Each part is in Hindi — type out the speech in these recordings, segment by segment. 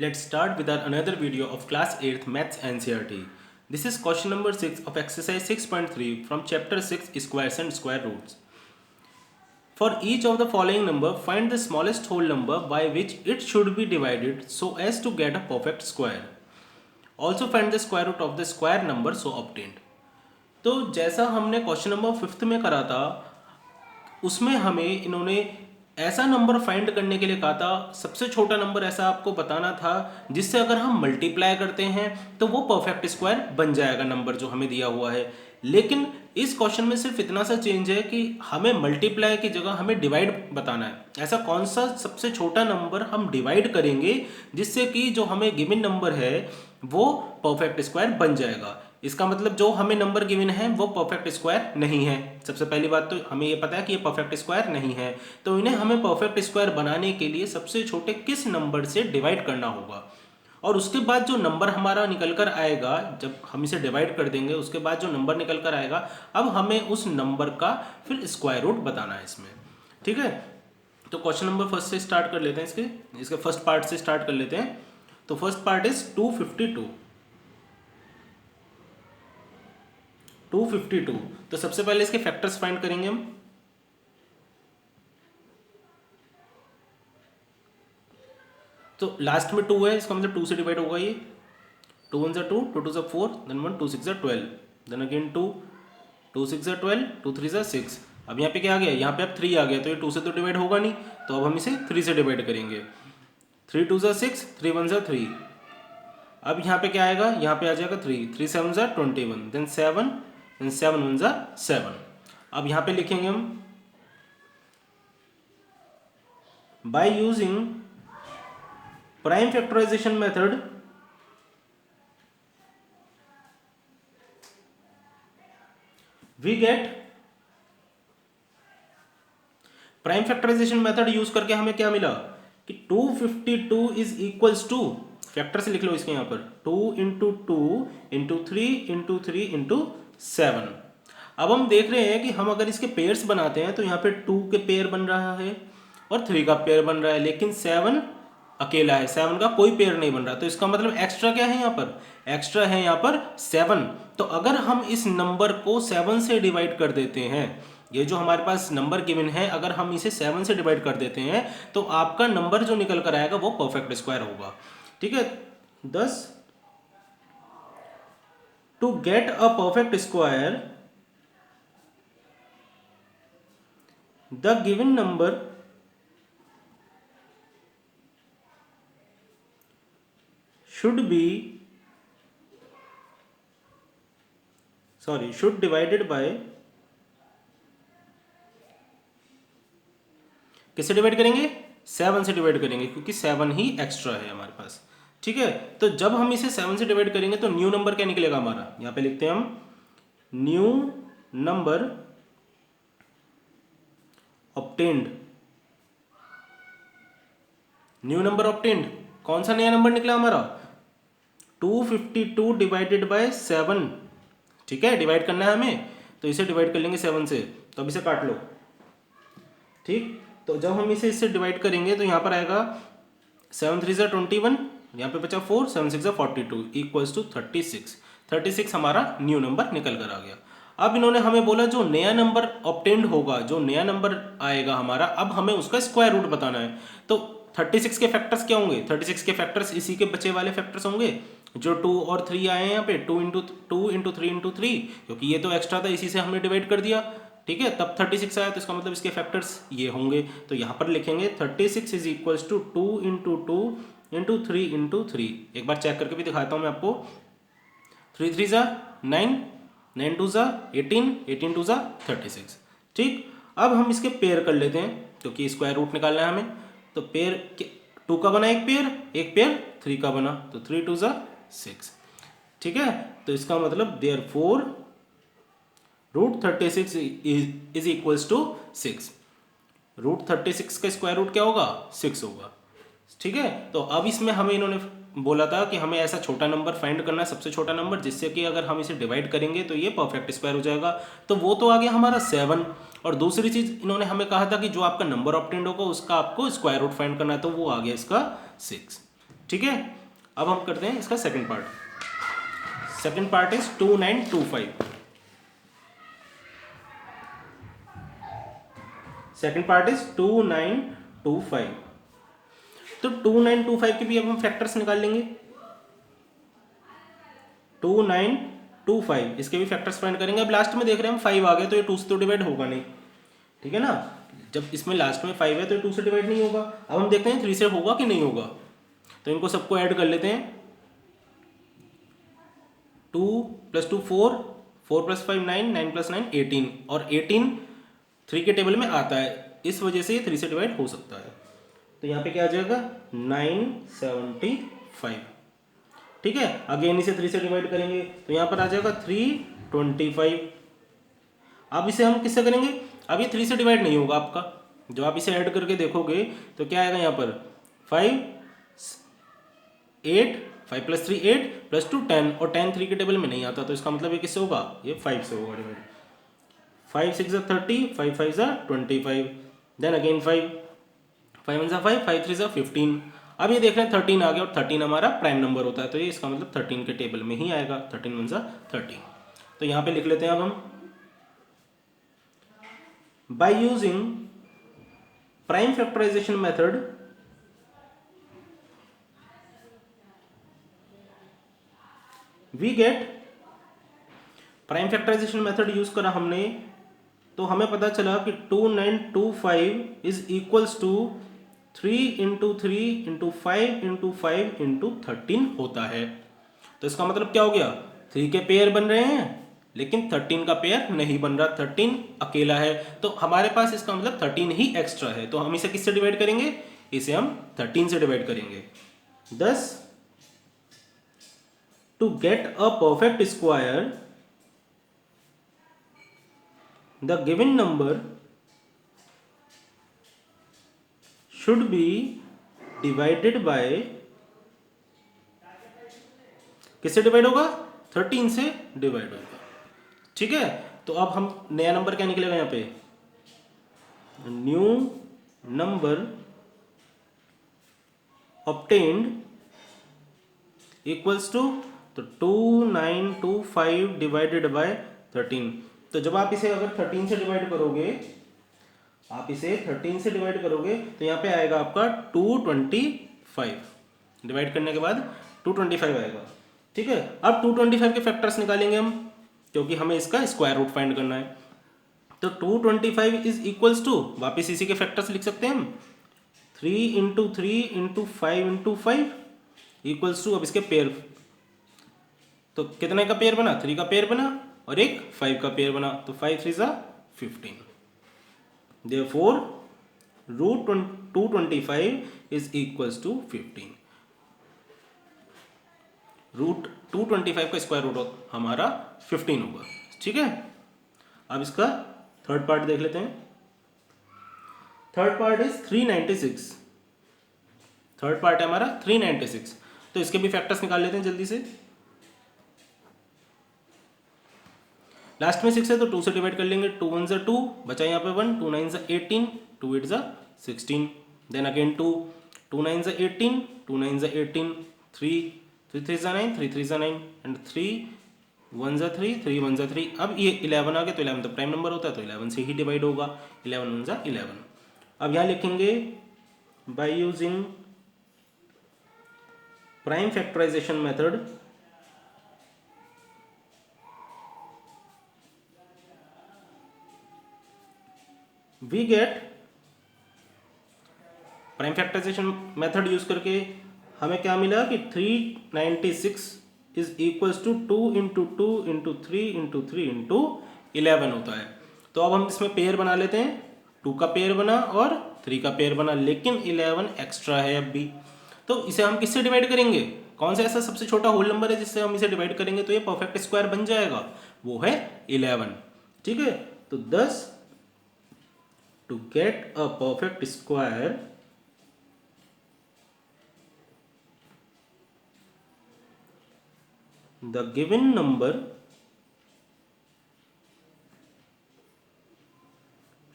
Let's start with our another video of class 8th maths NCERT. This is question number 6 of exercise 6.3 from chapter 6 squares and square roots. For each of the following number, find the smallest whole number by which it should be divided so as to get a perfect square. Also find the square root of the square number so obtained. तो जैसा हमने क्वेश्चन नंबर 5th में करा था उसमें हमें इन्होंने ऐसा नंबर फाइंड करने के लिए कहा था, सबसे छोटा नंबर ऐसा आपको बताना था जिससे अगर हम मल्टीप्लाई करते हैं तो वो परफेक्ट स्क्वायर बन जाएगा नंबर जो हमें दिया हुआ है। लेकिन इस क्वेश्चन में सिर्फ इतना सा चेंज है कि हमें मल्टीप्लाई की जगह हमें डिवाइड बताना है। ऐसा कौन सा सबसे छोटा नंबर हम डिवाइड करेंगे जिससे कि जो हमें गिवन नंबर है वो परफेक्ट स्क्वायर बन जाएगा। इसका मतलब जो हमें नंबर गिवन है वो परफेक्ट स्क्वायर नहीं है। सबसे पहली बात तो हमें ये पता है कि ये परफेक्ट स्क्वायर नहीं है, तो इन्हें हमें परफेक्ट स्क्वायर बनाने के लिए सबसे छोटे किस नंबर से डिवाइड करना होगा, और उसके बाद जो नंबर हमारा निकल कर आएगा, जब हम इसे डिवाइड कर देंगे उसके बाद जो नंबर निकल कर आएगा, अब हमें उस नंबर का फिर स्क्वायर रूट बताना है इसमें। ठीक है, तो क्वेश्चन नंबर फर्स्ट से स्टार्ट कर लेते हैं, इसके फर्स्ट पार्ट से स्टार्ट कर लेते हैं। तो फर्स्ट पार्ट इज 252। तो सबसे पहले इसके फैक्टर्स फाइंड करेंगे हम। तो लास्ट में 2 है, इसका मतलब 2 से डिवाइड होगा ये। 2 1 2, 2 2 4, देन 1 2 6 12, देन अगेन 2 2 6 12, 2 3 6। अब यहाँ पे क्या आ गया, यहाँ पे अब 3 आ गया, तो ये 2 से तो डिवाइड होगा नहीं, तो अब हम इसे 3 से डिवाइड करेंगे। 3 2 6, 3 1 3। अब यहाँ पे क्या आएगा, यहाँ पे आ जाएगा 3 3 7 21, देन 7, देन 7 1 7। अब यहाँ पे लिखेंगे हम by using prime factorization method we get, prime factorization method use करके हमें क्या मिला कि 252 इज इक्वल्स टू, फैक्टर से लिख लो इसके यहाँ पर, 2 इंटू 2 इंटू 3 इंटू 3 इंटू 7। अब हम देख रहे हैं कि हम अगर इसके पेयर्स बनाते हैं तो यहाँ पे 2 के पेयर बन रहा है और 3 का पेयर बन रहा है, लेकिन 7 अकेला है, 7 का कोई पेयर नहीं बन रहा। तो इसका मतलब एक्स्ट्रा क्या है यहाँ पर, एक्स्ट्रा है यहाँ पर 7। तो अगर हम इस नंबर को 7 से डिवाइड कर देते हैं, ये जो हमारे पास नंबर गिवन है अगर हम इसे 7 से डिवाइड कर देते हैं तो आपका नंबर जो निकल कर आएगा वो परफेक्ट स्क्वायर होगा। ठीक है, thus to get a perfect square the given number should divided by, किससे डिवाइड करेंगे, 7 से डिवाइड करेंगे, क्योंकि 7 ही एक्स्ट्रा है हमारे पास। ठीक है, तो जब हम इसे 7 से डिवाइड करेंगे तो न्यू नंबर क्या निकलेगा हमारा, यहाँ पे लिखते हैं हम new number obtained. New number obtained, कौन सा नया नंबर निकला हमारा, 252 डिवाइडेड बाय 7। ठीक है, डिवाइड करना है हमें, तो इसे डिवाइड कर लेंगे 7 से, तो अब इसे काट लो। ठीक, तो जब हम इसे इससे डिवाइड करेंगे तो यहाँ पर आएगा 7 3 21, यहाँ पे बचा 4, 7 6 42 इक्वल्स टू 36। 36 हमारा न्यू नंबर निकल कर आ गया। अब इन्होंने हमें बोला जो नया नंबर ऑब्टेन्ड होगा, जो नया नंबर आएगा हमारा, अब हमें उसका स्क्वायर रूट बताना है। तो 36 के फैक्टर्स क्या होंगे, 36 के फैक्टर्स इसी के बचे वाले फैक्टर्स होंगे जो 2 और 3 आए हैं यहाँ पे, 2 इंटू 2 इंटू 3 इंटू 3, क्योंकि ये तो एक्स्ट्रा था इसी से हमने डिवाइड कर दिया। ठीक है, तब 36 आया, तो इसका मतलब इसके फैक्टर्स ये होंगे। तो यहाँ पर लिखेंगे 36 is equals to 2 into 2 into 3 into 3। एक बार चेक करके भी दिखाता हूँ मैं आपको। 3 3 9, 9 2 18, 18 2 36। ठीक, अब हम इसके पेयर कर लेते हैं क्योंकि स्क्वायर रूट निकालना है हमें। तो पेयर 2 का बना एक पेयर 3 का बना, तो 3 2 6। ठीक है, तो इसका मतलब therefore root 36 is equals to 6। Root 36 का स्क्वायर रूट क्या होगा, 6 होगा। ठीक है, तो अब इसमें हमें इन्होंने बोला था कि हमें ऐसा छोटा नंबर फाइंड करना है, सबसे छोटा नंबर, जिससे कि अगर हम इसे डिवाइड करेंगे तो ये परफेक्ट स्क्वायर हो जाएगा। तो वो तो आ गया हमारा 7। और दूसरी चीज़ इन्होंने हमें कहा था कि जो आपका नंबर ऑब्टेंड होगा उसका आपको स्क्वायर रूट फाइंड करना है, तो वो आ गया इसका 6। ठीक है, अब हम करते हैं इसका second part. Second part is 2925। Second part is 2925। तो 2925 के भी अब हम फैक्टर्स निकाल लेंगे। 2925 इसके भी फैक्टर्स फाइंड करेंगे। अब लास्ट में देख रहे हैं हम 5 आ गए, तो ये 2 से तो डिवाइड होगा नहीं, ठीक है ना। जब इसमें लास्ट में 5 है तो 2 से डिवाइड नहीं होगा। अब हम देखते हैं 3 से होगा कि नहीं होगा, तो इनको सबको ऐड कर लेते हैं। 2 + 2 4, 4 + 5 9, 9 + 9 18, और 18 3 के टेबल में आता है, इस वजह से ये 3 से डिवाइड हो सकता है। तो यहाँ पे क्या आ जाएगा 975, ठीक है। अगेन इसे 3 से डिवाइड करेंगे तो यहाँ पर आ जाएगा 325। अब इसे हम किससे करेंगे, अब ये 3 से डिवाइड नहीं होगा आपका, जब आप इसे ऐड करके देखोगे तो क्या आएगा यहाँ पर 5 8, 5 + 3 8 + 2 10, और 10 3 के टेबल में नहीं आता, तो इसका मतलब ये किससे होगा, ये 5 से होगा डिवाइड। 5 6 = 30, 5 5 = 25, then again 5 5 1 = 5, 5 3 = 15। अब ये देख रहे हैं 13 आ गया, और 13 हमारा प्राइम नंबर होता है, तो ये इसका मतलब 13 के टेबल में ही आएगा। 13 1 = 13। तो यहाँ पे लिख लेते हैं अब हम, by using prime factorization method we get, prime factorization method use करा हमने, तो हमें पता चला कि 2925 इज इक्वल्स टू 3 × 3 × 5 × 5 × 13 होता है। तो इसका मतलब क्या हो गया, 3 के पेयर बन रहे हैं लेकिन 13 का पेयर नहीं बन रहा, 13 अकेला है, तो हमारे पास इसका मतलब 13 ही एक्स्ट्रा है। तो हम इसे किससे डिवाइड करेंगे, इसे हम 13 से डिवाइड करेंगे। thus to get a perfect square the given number should be divided by, किससे डिवाइड होगा, 13 से डिवाइड होगा, ठीक है। तो अब हम नया नंबर क्या निकलेगा यहाँ पे, new number obtained equals to, तो 2925 डिवाइडेड बाय 13। तो जब आप इसे अगर 13 से डिवाइड करोगे, आप इसे 13 से डिवाइड करोगे तो यहाँ पे आएगा आपका 225, डिवाइड करने के बाद 225 आएगा, ठीक है। अब 225 के फैक्टर्स निकालेंगे हम, क्योंकि हमें इसका स्क्वायर रूट फाइंड करना है। तो 225 इज इक्वल्स टू, वापिस इसी के फैक्टर्स लिख सकते हैं हम, 3 × 3 × 5 × 5 इक्वल्स टू, अब इसके पेयर, तो कितने का पेयर बना, 3 का पेयर बना और एक 5 का पेयर बना, तो 5 3 = 15। Therefore root 225 is equals to 15। Root 225 का स्क्वायर रूट हमारा 15 होगा, ठीक है। अब इसका थर्ड पार्ट देख लेते हैं। Third part is 396। Third part है हमारा 396, तो इसके भी फैक्टर्स निकाल लेते हैं जल्दी से। लास्ट में 6 है तो 2 से डिवाइड कर लेंगे, 2 1 = 2, बचा यहाँ पे 1, 2 9 = 18, 2 8 = 16, देन अगेन 2, 2 9 = 18, 2 9 = 18, 3 3 3 = 9, 3 3 = 9, एंड 3 1 = 3, 3 1 = 3। अब ये 11 आ गया, तो 11 तो प्राइम नंबर होता है, तो 11 से ही डिवाइड होगा, 11 1 = 11। अब यहाँ लिखेंगे by using prime factorization method we get, prime factorization method use करके हमें क्या मिला कि 396 इज इक्वल्स टू 2 × 2 × 3 × 3 × 11 होता है। तो अब हम इसमें पेयर बना लेते हैं, 2 का पेयर बना और 3 का पेयर बना, लेकिन 11 एक्स्ट्रा है अब भी। तो इसे हम किससे डिवाइड करेंगे, कौन सा ऐसा सबसे छोटा होल नंबर है जिससे हम इसे डिवाइड करेंगे तो ये परफेक्ट स्क्वायर बन जाएगा, वो है 11, ठीक है। तो 10 to get a perfect square the given number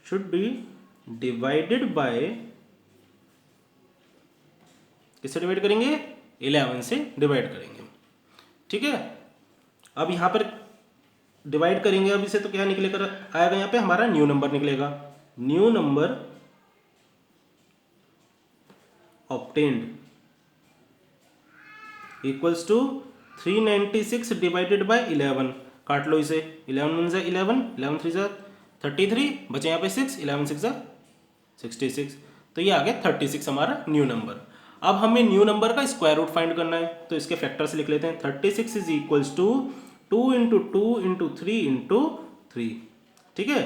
should be divided by, किससे डिवाइड करेंगे, 11 से डिवाइड करेंगे। ठीक है, अब यहाँ पर डिवाइड करेंगे अब इसे, तो क्या निकलेगा, आएगा यहाँ पे हमारा न्यू नंबर निकलेगा। New number obtained equals to 396 divided by 11। काट लो इसे, 11 वन 11, 11 3 33, बचे यहाँ पे 6, 11 6 66, तो ये आ गया 36 हमारा न्यू नंबर। अब हमें न्यू नंबर का स्क्वायर रूट फाइंड करना है, तो इसके फैक्टर्स लिख लेते हैं। 36 is equals to 2 into 2 into 3 into 3। ठीक है,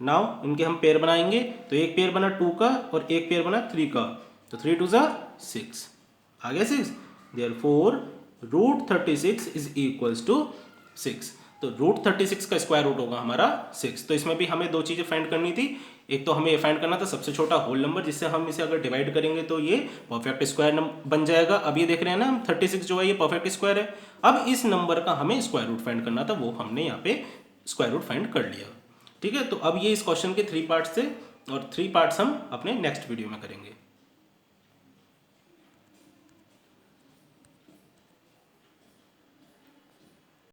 नाउ इनके हम पेयर बनाएंगे, तो एक पेयर बना 2 का और एक पेयर बना 3 का, तो 3 2 6 आ गया 6। Therefore root 36 is equals to 6। तो रूट 36 का स्क्वायर रूट होगा हमारा 6। तो इसमें भी हमें दो चीज़ें फाइंड करनी थी। एक तो हमें ये फाइंड करना था सबसे छोटा होल नंबर, जिससे हम इसे अगर डिवाइड करेंगे तो ये परफेक्ट स्क्वायर बन जाएगा। अब ये देख रहे हैं ना हम 36 जो है ये परफेक्ट स्क्वायर है। अब इस नंबर का हमें स्क्वायर रूट फाइंड करना था, वो हमने यहाँ पे स्क्वायर रूट फाइंड कर लिया। ठीक है, तो अब ये इस क्वेश्चन के 3 पार्ट्स थे और 3 पार्ट्स हम अपने नेक्स्ट वीडियो में करेंगे।